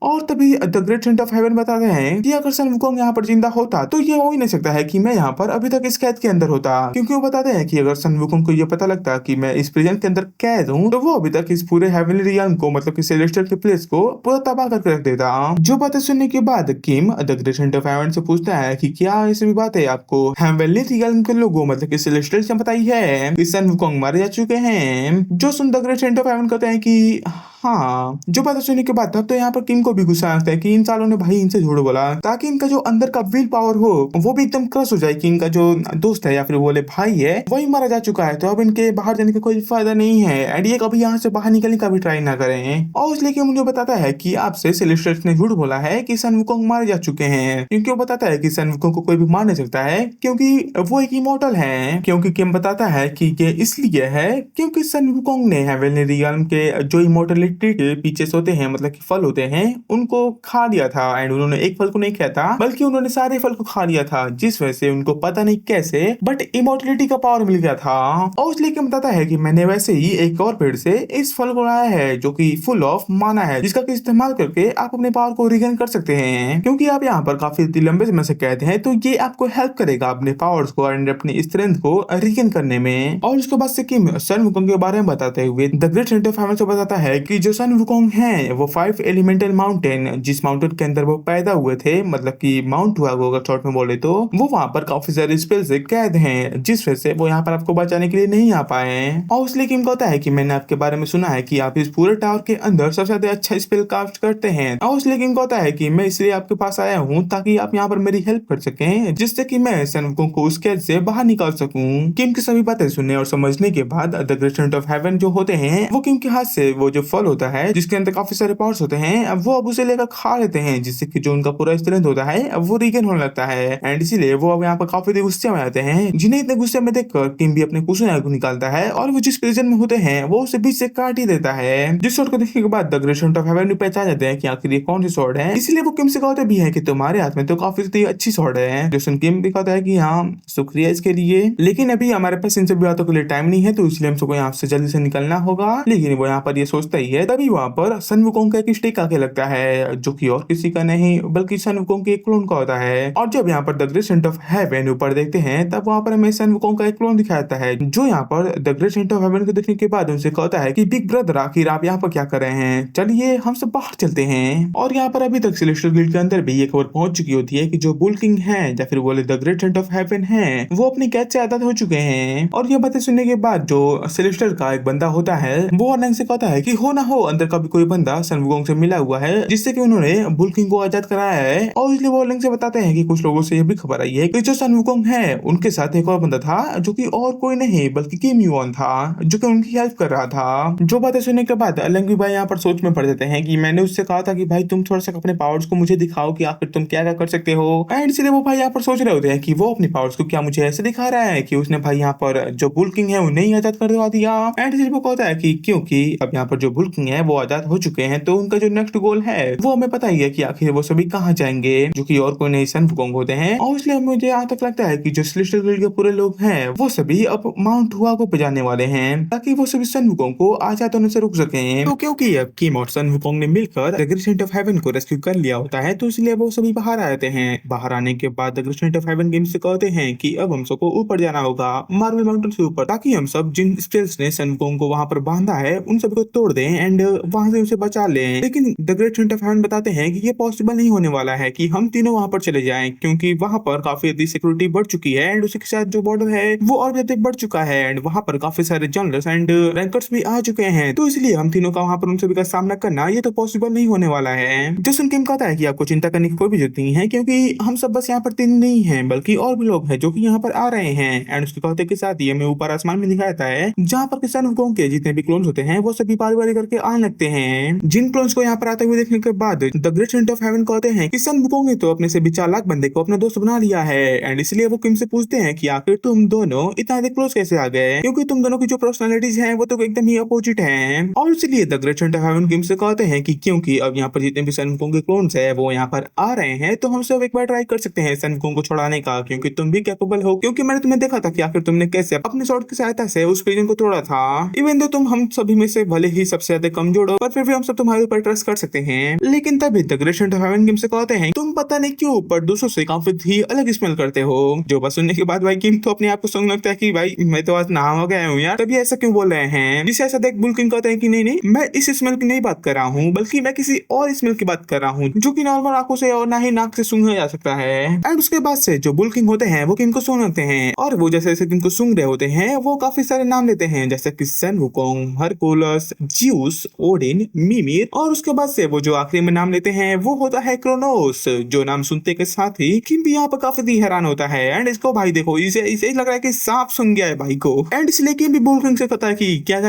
और तभी the great saint of heaven बताते हैं कि अगर सन वुकोंग यहाँ पर जिंदा होता तो ये हो ही नहीं सकता है कि मैं यहाँ पर अभी तक इस कैद के अंदर होता, क्योंकि वो बताते हैं कि अगर सन वुकोंग को ये पता लगता कि मैं इस प्रिजन के अंदर कैद हूँ तो वो अभी तक इस पूरे हेवनली रियल्म को, मतलब कि सेलेस्टियल के प्लेस को पूरा तबाह करके रख देता। जो बातें सुनने के बाद Kim the great saint of heaven से पूछता है कि क्या ये सभी बातें आपको हेवनली रियल्म के लोगों, मतलब कि सेलेस्टियल से बताई है कि सन वुकोंग मारे जा चुके हैं। जो सुन the great saint of heaven कहते हैं कि हाँ। जो पता सुनने के बाद तब तो यहाँ पर किम को भी गुस्सा आता है कि इन सालों ने भाई इनसे झूठ बोला ताकि इनका जो अंदर का विल पावर हो वो भी एकदम क्रश हो जाए कि इनका जो दोस्त है या फिर बोले भाई है वही मारा जा चुका है, तो अब इनके बाहर जाने का कोई फायदा नहीं है एंड ये कभी यहाँ से बाहर निकलने का भी ट्राई ना करें। और इसलिए कि मुझे बताता है कि आपसे सेलेस्टियल्स ने झूठ बोला है कि सन वुकोंग मारे जा चुके हैं, क्योंकि वो बताता है कि सन वुकोंग को कोई भी मार नहीं सकता है क्योंकि वो एक इमोर्टल है। क्योंकि किम बताता है कि ये इसलिए है क्योंकि सन वुकोंग ने हेवनली रियल्म के जो इमोर्टलिटी के पीछे होते हैं, मतलब कि फल होते हैं, उनको खा लिया था एंड उन्होंने एक फल को नहीं खाया था बल्कि उन्होंने सारे फल को खा लिया था, जिस वजह से उनको पता नहीं कैसे बट इमोर्टलिटी का पावर मिल गया था। और इसलिए क्या बताता है कि मैंने वैसे ही एक और पेड़ से इस फल को लाया है जो कि फुल ऑफ माना है, जिसका कि इस्तेमाल करके आप अपने पावर को रिगेन कर सकते हैं। क्योंकि आप यहाँ पर काफी लंबे समय से कहते हैं तो ये आपको हेल्प करेगा अपने पावर्स को एंड अपनी स्ट्रेंथ को रिगेन करने में। और उसके बाद से किम सन वुकोंग के बारे में बताते हुए the great saint of heaven से बताता है कि जो सन वुकोंग है वो 5 एलिमेंटल माउंटेन, जिस माउंटेन के अंदर वो पैदा हुए थे, मतलब कि माउंट हुआ अगर शॉर्ट में बोले तो वो वहां पर काफी सारे स्पेल से कैद हैं, जिस वजह से वो यहाँ पर आपको बचाने के लिए नहीं आ पाए। और इसलिए किम कहता है कि मैंने आपके बारे में सुना है कि आप इस पूरे टावर के अंदर सबसे ज्यादा अच्छा स्पेल कास्ट करते हैं। और इसलिए किम कहता है कि मैं इसलिए आपके पास आया हूँ ताकि आप यहाँ पर मेरी हेल्प कर सकें, जिससे कि मैं सन वुकोंग को उस कैद से बाहर निकाल सकूं। किम की सभी बातें सुनने और समझने के बाद the great saint of heaven जो होते हैं वो किम के हाथ से वो जो फल होता है जिसके अंदर काफी सारे पार्ट्स होते हैं अब वो अब उसे लेकर खा लेते हैं, जिससे कि जो उनका पूरा स्ट्रेंथ होता है अब वो रिगेन होने लगता है एंड इसीलिए वो अब यहाँ पर काफी गुस्से में आते हैं, जिन्हें इतने गुस्से में देखकर किम भी अपने कुशन को निकालता है और वो जिस प्रिजन में होते हैं वो उसे बीच से काट ही देता है। जिस शॉट को देखने के बाद the great saint of heaven पहचान जाते हैं कि आखिर ये कौन सी शॉट है, इसलिए वो किम से कहते भी है कि तुम्हारे हाथ में तो काफी अच्छी शॉट है। जो सुन किम भी कहता है कि हाँ शुक्रिया इसके लिए, लेकिन अभी हमारे पास इन सभी बातों के लिए टाइम नहीं है तो इसलिए हमको यहाँ से जल्दी से निकलना होगा। लेकिन वो यहाँ पर ये सोचता ही है तभी वहां पर सन वुकोंग का एक स्टिक आके लगता है जो कि और किसी का नहीं बल्कि सन वुकोंग के एक क्लोन का होता है। और जब यहाँ पर the great saint of heaven ऊपर देखते हैं तब वहां पर हमें सन वुकोंग का एक क्लोन दिखाता है जो यहाँ पर the great saint of heaven को देखने के बाद उनसे कहता है कि बिग ब्रदर आखिर आप यहाँ पर क्या कर रहे हैं, चलिए हम सब बाहर चलते हैं। और यहाँ पर अभी तक सेलेस्टियल गिल्ड के अंदर भी ये खबर पहुंच चुकी होती है कि जो बुल किंग है या फिर बोले the great saint of heaven है वो अपनी कैद से आजाद हो चुके हैं। और ये बातें सुनने के बाद जो सेलेस्टियल का एक बंदा होता है वो अर्नंग से कहता है कि हो ना हो अंदर का भी कोई बंदा सन वुकोंग से मिला हुआ है जिससे कि उन्होंने बुल किंग को आजाद कराया है। और इसलिए वो अर्नंग से बताते हैं कि कुछ लोगों से ये भी खबर आई है कि जो सन वुकोंग है उनके साथ एक और बंदा था जो कि और कोई नहीं बल्कि किम युआन था जो कि उनकी हेल्प कर रहा था। जो बातें सुनने के बाद अर्नंग भी भाई यहाँ पर सोच में पड़ जाते हैं कि मैंने उससे कहा था कि भाई तुम थोड़ा सा अपने पावर्स को मुझे दिखाओ कि आखिर तुम क्या क्या कर सकते हो एंड इसलिए वो भाई यहाँ पर सोच रहे होते हैं कि वो अपनी पावर्स को क्या मुझे ऐसे दिखा रहा है कि उसने भाई यहाँ पर जो बुल किंग है उन्हें ही आजाद करवा दिया। एंड इसलिए वो कहता है कि क्योंकि अब यहाँ पर जो बुल किंग है वो आजाद हो चुके हैं तो उनका जो नेक्स्ट गोल है वो हमें पता ही है कि आखिर वो सभी कहाँ जाएंगे जो कि और कोई नहीं सन वुकोंग होते हैं। और इसलिए मुझे यहाँ तक लगता है कि जो सेलेस्टियल गिल्ड के पूरे लोग हैं वो सभी अब माउंट हुआ को जाने वाले हैं ताकि वो सभी सन वुकोंग को आजाद होने से रुक सकें। तो क्योंकि अब किम और सन वुकोंग ने मिलकर the great saint of heaven को रेस्क्यू कर लिया होता है तो इसलिए वो सभी बाहर आते हैं। बाहर आने के बाद the great saint of heaven game से कहते हैं कि अब हम सबको ऊपर जाना होगा मार्बल माउंटेन से ऊपर, ताकि हम सब जिन स्पेल्स ने सन वुकोंग को वहां पर बांधा है उन सभी को तोड़ दें एंड वहां से उसे बचा लें। लेकिन the great saint of heaven बताते हैं कि ये पॉसिबल नहीं होने वाला है कि हम तीनों वहां पर चले जाएं क्योंकि वहां पर काफी अधिक सिक्योरिटी बढ़ चुकी है एंड उसी के साथ जो बॉर्डर है वो और भी अधिक बढ़ चुका है एंड वहां पर काफी सारे जनरल्स एंड रैंकर्स भी आ चुके हैं। तो इसलिए हम तीनों का वहां पर उन सभी का सामना करना ये तो पॉसिबल नहीं होने वाला है। जो सुन किम कहता है कि आपको चिंता करने की कोई भी जरूरत नहीं है क्योंकि हम सब बस यहाँ पर तीन नहीं हैं बल्कि और भी लोग हैं जो कि यहाँ पर आ रहे हैं। एंड उसके कहते के साथ ही हमें ऊपर आसमान में दिखाता है जहाँ पर सन वुकोंग के जितने भी क्लोन्स होते हैं वो सभी बारी बारी करके आने लगते हैं। जिन क्लोन्स को यहाँ पर आते हुए देखने के बाद the great saint of heaven कहते हैं कि सन वुकोंग ने तो अपने से भी चालाक बंदे को अपना दोस्त बना लिया है एंड इसलिए वो किम से पूछते हैं कि आखिर तुम दोनों इतना अधिक क्लोज कैसे आ गए क्योंकि तुम दोनों की जो पर्सनालिटीज हैं वो तो एकदम ही अपोजिट हैं। और इसलिए the great saint of heaven Kim से कहते हैं कि क्योंकि अब यहाँ पर जितने भी सन वुकोंग के क्लोन्स है वो यहाँ पर आ रहे हैं तो हम सब एक बार ट्राई कर सकते हैं सन वुकोंग को छुड़ाने का क्योंकि तुम भी कैपेबल हो, क्योंकि मैंने तुम्हें देखा था कि आखिर तुमने कैसे अपने शॉट की सहायता से उस प्रिजन को तोड़ा था। इवन दो तुम हम सभी में से भले ही सबसे ज्यादा कमजोर हो, पर फिर भी हम सब तुम्हारे ऊपर ट्रस्ट कर सकते हैं। लेकिन तभी the great saint of heaven Kim से कहते हैं तुम पता नहीं क्यों पर दूसरों से काफी ही अलग स्मेल करते हो। जो बात सुनने के बाद भाई किम तो अपने आप को समझ लगता है कि भाई मैं तो आज नहा हो गया हूँ यार, तभी ऐसा क्यों बोल रहे हैं। जिसे ऐसा देख बुल्किंग कहते हैं कि नहीं नहीं, मैं इस स्मेल की नहीं बात कर रहा हूँ, बल्कि मैं किसी और स्मेल की बात कर रहा हूँ जो कि नॉर्मल आंखों से और ना ही नाक से सूंघा जा सकता है। एंड उसके बाद से जो बुल्किंग होते हैं वो किम को सूंघते हैं, और वो जैसे जैसे किम को सूंघ रहे होते हैं वो काफी सारे नाम लेते हैं, जैसे कि सन वुकोंग, हरकुलस, ज्यूस, ओडिन, मिमिर, और उसके बाद से वो जो आखिरी में नाम लेते हैं वो होता है क्रोनोस। जो नाम सुनते के साथ ही किम भी यहाँ पर काफी हैरान होता है। एंड इसको भाई देखो, इसे इसे लग रहा है कि सांप सुन गया है भाई को। एंड इसलिए किम भी बुल्किंग से कहता है कि क्या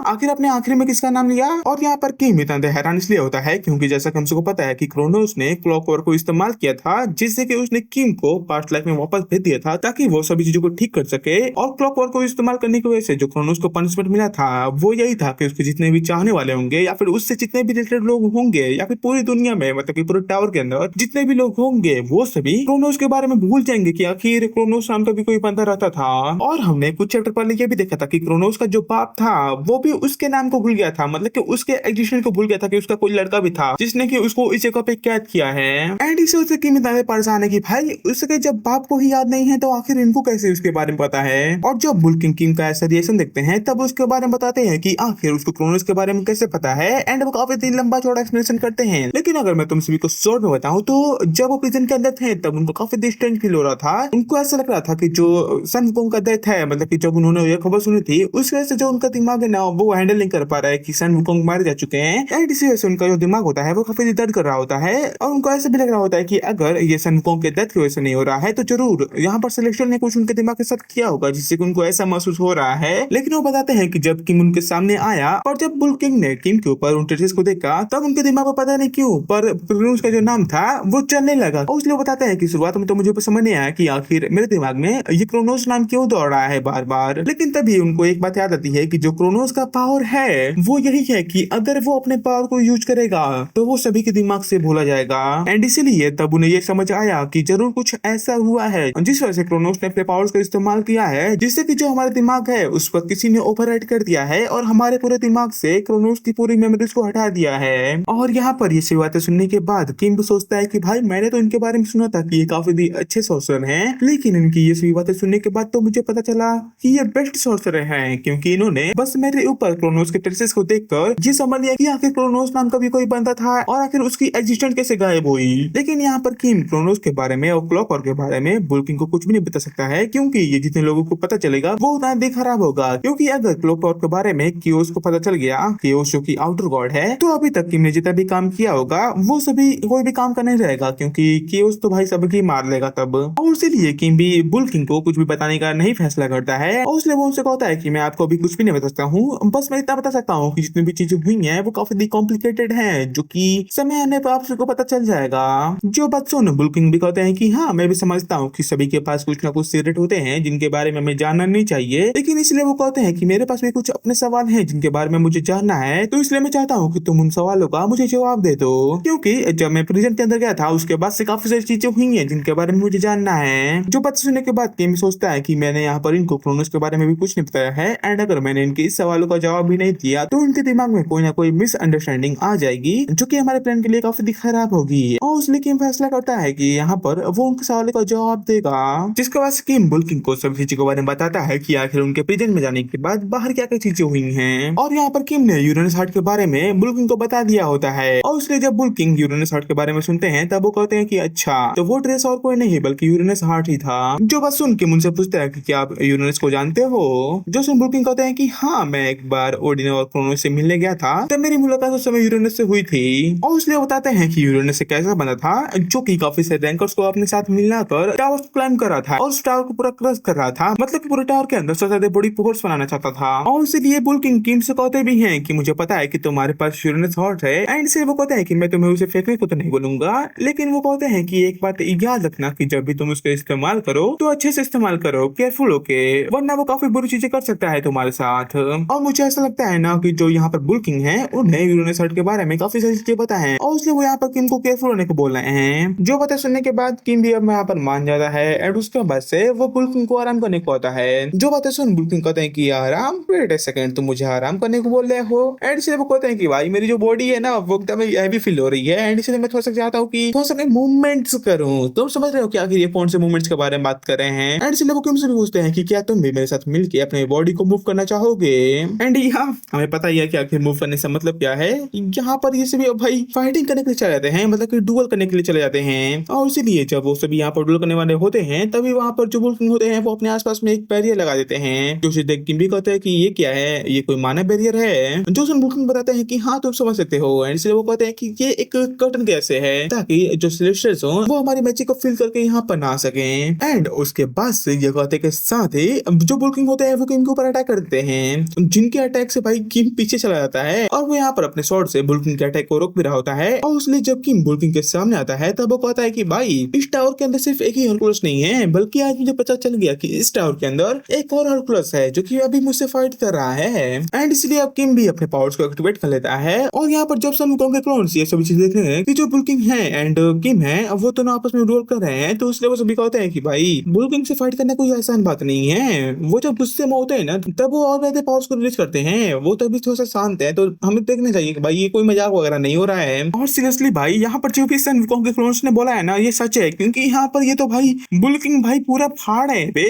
आखिर अपने आखिरी में किसका नाम लिया। और यहाँ पर किम इतना हैरान इसलिए होता है क्योंकि जैसा कि हम सबको पता है कि क्रोनोस ने क्लॉकवर्क को इस्तेमाल किया था, जिससे कि उसने किम को पास्ट लाइफ में वापस भेज दिया था ताकि वो सभी चीजों को ठीक कर सके। और क्लॉकवर्क को इस्तेमाल करने की वजह से जो क्रोनोस को पनिशमेंट मिला था वो यही था कि उसके जितने भी चाहने वाले होंगे या फिर उससे जितने भी रिलेटेड लोग होंगे या फिर पूरी दुनिया में मतलब कि पूरे टावर के अंदर जितने भी लोग होंगे वो सभी क्रोनोस के बारे में भूल जाएंगे कि आखिर क्रोनोस नाम का भी कोई बंदा रहता था। और हमने कुछ चैप्टर पहले ये भी देखा था कि क्रोनोस का जो बाप था वो भी उसके नाम को भूल गया था, मतलब कि उसके एग्जिस्टेंस को भूल गया था कि उसका कोई लड़का भी था जिसने कि उसको इस जगह पे कैद किया है। एंड इसे उससे की मिताले परेशान है कि भाई उसके जब बाप को ही याद नहीं है तो आखिर इनको कैसे उसके बारे में पता है। और जब बुल्किंग किम का ऐसा रिएक्शन देखते हैं तब उसके बारे में बताते हैं कि आखिर उसको क्रोनोस के बारे में कैसे पता है। एंड वो काफी दिन लंबा चौड़ा एक्सप्लेनेशन करते हैं। लेकिन अगर मैं तुम सभी को शॉर्ट में बताऊं तो जब वो प्रिजन के अंदर थे तब उनको काफी डिस्टेंट फील हो रहा था। उनको ऐसा लग रहा था कि जो सन वुकोंग का डेथ है, मतलब कि जब उन्होंने ये खबर सुनी थी उस वजह से जो उनका दिमाग है ना वो हैंडल नहीं कर पा रहा है कि सन वुकोंग मारे जा चुके हैं। एंड इसी वजह से उनका जो दिमाग होता है वो काफी दर्द कर रहा होता है। और उनको ऐसा भी लग रहा होता है कि अगर ये सन वुकोंग के डेथ की वजह से नहीं हो रहा है तो जरूर यहाँ पर सिलेक्शन ने कुछ उनके दिमाग के साथ किया होगा जिससे कि उनको ऐसा महसूस हो रहा है। लेकिन वो बताते हैं कि जब किम उनके सामने आया और जब बुल्किंग ने किम के ऊपर उन ट्रेसेस को देखा तब उनके दिमाग में पता नहीं क्यों पर क्रोनोस का जो नाम था वो चलने लगा। और इसलिए बताते हैं कि शुरुआत में तो मुझे समझ नहीं आया कि आखिर मेरे दिमाग में ये क्रोनोस नाम क्यों दौड़ रहा है बार बार। लेकिन तभी उनको एक बात याद आती है कि जो क्रोनोस का पावर है वो यही है कि अगर वो अपने पावर को यूज करेगा तो वो सभी के दिमाग से भूला जाएगा। एंड इसीलिए तब उन्हें ये समझ आया कि जरूर कुछ ऐसा हुआ है जिस वजह से क्रोनोस ने अपने पावर्स का इस्तेमाल किया है, जिससे कि जो हमारा दिमाग है उस पर किसी ने ओवरराइड कर दिया है और हमारे पूरे दिमाग से क्रोनोस की पूरी मेमोरीज को हटा दिया है। और यहाँ पर ये सभी बातें सुनने के बाद किम भी सोचता है कि भाई मैंने तो इनके बारे में सुना था कि ये काफी अच्छे सॉर्सर हैं, लेकिन इनकी ये सभी बातें सुनने के बाद तो मुझे पता चला कि ये बेस्ट सॉर्सर हैं, क्योंकि इन्होंने बस मेरे ऊपर क्रोनोस के ट्रेसेस को देखकर ये समझ लिया कि आखिर क्रोनोस नाम का भी कोई बंदा था और आखिर उसकी एग्जिस्टेंस कैसे गायब हुई। लेकिन यहाँ पर किम क्रोनोस के बारे में और क्लॉकवर्क के बारे में बुल्किंग को कुछ भी नहीं बता सकता है, क्योंकि ये जितने लोगों को पता चलेगा वो उतना दिल खराब होगा। क्योंकि अगर क्लॉकवर्क के बारे में कियोस को पता चल गया, कियोस जो कि आउटर गॉड है, तो अभी तक किम ने जितना भी काम किया होगा वो सभी कोई भी काम का नहीं रहेगा, क्योंकि कियोस तो भाई सबकी मार लेगा तब। और इसीलिए किम भी बुल्किंग को कुछ भी बताने का नहीं फैसला करता है और इसलिए वो उनसे कहता है कि मैं आपको अभी कुछ भी नहीं बता सकता हूँ, बस मैं इतना बता सकता हूँ कि जितनी भी चीजें हुई हैं वो काफी कॉम्प्लिकेटेड हैं, जो कि समय आने पर आप सबको पता चल जाएगा। जो बात सुन बुल्किंग भी कहते हैं कि हाँ मैं भी समझता हूँ कि सभी के पास कुछ ना कुछ सीक्रेट होते हैं जिनके बारे में हमें जानना नहीं चाहिए, लेकिन इसलिए वो कहते हैं कि मेरे पास भी कुछ अपने सवाल हैं जिनके बारे में मुझे जानना है, तो इसलिए मैं चाहता हूँ कि तुम उन सवालों का मुझे जवाब दे दो। क्योंकि जब मैं प्रिजन के अंदर गया था उसके बाद से काफी सारी चीजें हुई हैं जिनके बारे में मुझे जानना है। जो बात सुनने के बाद किम सोचता है कि मैंने यहाँ पर इनको क्रोनोस के बारे में भी कुछ नहीं बताया है, एंड अगर मैंने इनके इस सवालों का जवाब भी नहीं दिया तो इनके दिमाग में कोई ना कोई मिसअंडरस्टैंडिंग आ जाएगी जो कि हमारे प्लान के लिए काफी खराब होगी। और इसलिए किम फैसला करता है कि यहाँ पर वो उनके सवालों का जवाब देगा। जिसके बाद किम बुल्किंग को सभी चीजों के बारे में बताता है कि आखिर उनके प्रिजन में जाने के बाद बाहर क्या क्या चीजें हुई हैं। और यहाँ पर किम ने यूरेनस हार्ट के बारे में बुल्किंग को बता दिया होता है। और इसलिए जब बुल्किंग यूरेनस हार्ट के बारे में सुनते हैं तब वो कहते हैं कि अच्छा तो वो ट्रेस और कोई नहीं बल्कि यूरेनस हार्ट ही था। जो बात सुन के मुझसे पूछता है कि क्या आप यूरेनस को जानते हो। जो सुन बुल्किंग कहते हैं कि हाँ मैं एक बार ओडिन और क्रोनोस से मिलने गया था, तब मेरी मुलाकात उस समय यूरेनस से हुई थी। और इसलिए बताते हैं कि यूरेनस एक ऐसा बंदा था जो कि काफी से रैंकर्स को अपने साथ मिला कर टावर को क्लाइम कर रहा था और उस टावर को पूरा क्रश कर रहा था, मतलब कि पूरे टावर के अंदर सबसे ज्यादा बड़ी फोर्स बनाना चाहता था। और इसीलिए बुल्किंग किम से कहते भी हैं कि मुझे पता है कि तुम्हारे पास यूरेनस हार्ट है, एंड से वो कहते हैं कि मैं तुम्हें उसे फेंकने को तो नहीं बोलूंगा, लेकिन वो कहते हैं कि एक बात याद रखना कि जब भी तुम उसका इस्तेमाल करो तो अच्छे से इस्तेमाल करो, केयरफुल होके, वरना वो काफी बुरी चीजें कर सकता है तुम्हारे साथ। और मुझे ऐसा लगता है ना कि जो यहाँ पर बुल्किंग है उन्हें यूरोनेसर्ट के बारे में काफी सारी चीजें पता है और इसलिए वो यहाँ पर किम को केयरफुल होने को बोल रहे हैं। जो बातें सुनने के बाद किम भी अब यहाँ पर मान जाता है एंड उसके बाद से वो बुल्किंग को आराम करने को आता है। जो बातें सुन बुल्किंग कहते हैं कि आराम, वेट ए सेकंड, तुम मुझे आराम करने को बोल रहे हो? एंड इसलिए वो कहते हैं कि भाई मेरी जो बॉडी है ना वो एकदम हैवी फील हो रही है एंड इसलिए मैं थोड़ा सा चाहता हूँ कि थोड़ा सा मूवमेंट्स करूँ। तुम समझ रहे हो कि आखिर ये कौन से मूवमेंट्स के बारे में बात कर रहे हैं? एंड इसलिए वो किम से भी पूछते हैं कि क्या तुम भी मेरे साथ मिलके अपने बॉडी को मूव करना चाहोगे? एंड यहाँ हमें पता ही है कि आखिर मूव करने से मतलब क्या है। यहाँ पर ये सभी भाई फाइटिंग करने के लिए चले जाते हैं, मतलब कि डुअल करने के लिए चले जाते हैं और इसीलिए जब वो सभी यहाँ पर डुअल करने वाले होते हैं तभी वहाँ पर जो बुल्किंग होते हैं वो अपने आसपास में एक बैरियर लगा देते हैं। जो उसे देख किम भी कहते हैं कि ये क्या है, ये कोई मानव बैरियर है? जो सुन बुल्किंग बताते हैं कि हाँ तुम समझ सकते हो एंड इसलिए वो कहते हैं कि ये एक कर्टन जैसे है ताकि जो सेलेस्टियल्स हो वो हमारी मैजिक को फील करके यहाँ पर ना सके। एंड उसके बाद से ये कहते के साथ ही जो बुल्किंग होते हैं वो किम के ऊपर अटैक कर देते हैं, जिनके अटैक से भाई किम पीछे चला जाता है और वो यहाँ पर अपने स्वॉर्ड से बुल्किंग के अटैक को रोक भी रहा होता है। और इसलिए जब किम बुल्किंग के सामने आता है तब वो कहता है कि भाई इस टावर के अंदर सिर्फ एक ही हरकुलस नहीं है, बल्कि आज मुझे पता चल गया कि इस टावर के अंदर एक और हरकुलस है जो कि अभी मुझसे फाइट कर रहा है। एंड इसलिए अब किम भी अपने पावर्स को एक्टिवेट कर लेता है और यहाँ पर जब सन वुकोंग के क्लोन्स ये सभी चीजें देख रहे हैं कि जो बुल्किंग है एंड किम है अब वो दोनों आपस में रोल कर रहे हैं, तो इसलिए वो सभी कहते हैं कि भाई बुल्किंग से फाइट करना कोई आसान बात नहीं है। वो जब गुस्से में होते हैं ना तब वो और ज्यादा पावर्स को रिलीज करते हैं, वो तभी थोड़ा सा शांत है, तो हमें देखना चाहिए कि भाई ये कोई मजाक वगैरह नहीं हो रहा है। और सीरियसली भाई यहाँ पर जो भी सन वुकोंग के क्लोन्स ने बोला है ना ये सच है, क्योंकि यहाँ पर ये तो भाई बुल्किंग भाई पूरा फाड़ है बे,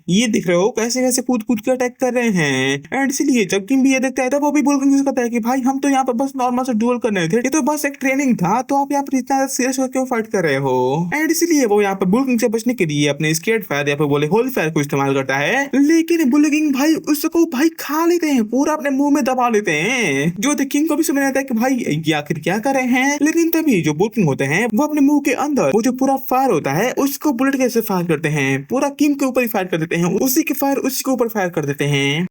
ये दिख रहे हो कैसे कैसे कूद कूद के अटैक कर रहे हैं। एंड इसलिए जब किम भी ये देखता है तब वो भी बुल्किंग से कहता है कि भाई हम तो यहाँ पर बस नॉर्मल से डुअल करने थे, ये तो बस एक ट्रेनिंग था, तो आप यहाँ पर इतना सीरियस होकर क्यों फाइट कर रहे हो? एंड इसलिए वो यहाँ पर बुल्किंग से बचने के लिए अपने स्केट फायर या फिर बोले होल फायर को इस्तेमाल करता है, लेकिन बुल्किंग भाई उसको भाई खा लेते हैं, पूरा अपने मुंह में दबा लेते हैं। जो द किंग को भी समझ आता है कि भाई ये आखिर क्या कर रहे हैं, लेकिन तभी जो बुल्किंग होते हैं वो अपने मुंह के अंदर वो जो पूरा फायर होता है उसको बुलेट कैसे फायर करते हैं, पूरा किंग के ऊपर ही फायर कर देते हैं, उसी के फायर उसी के ऊपर फायर कर देते हैं।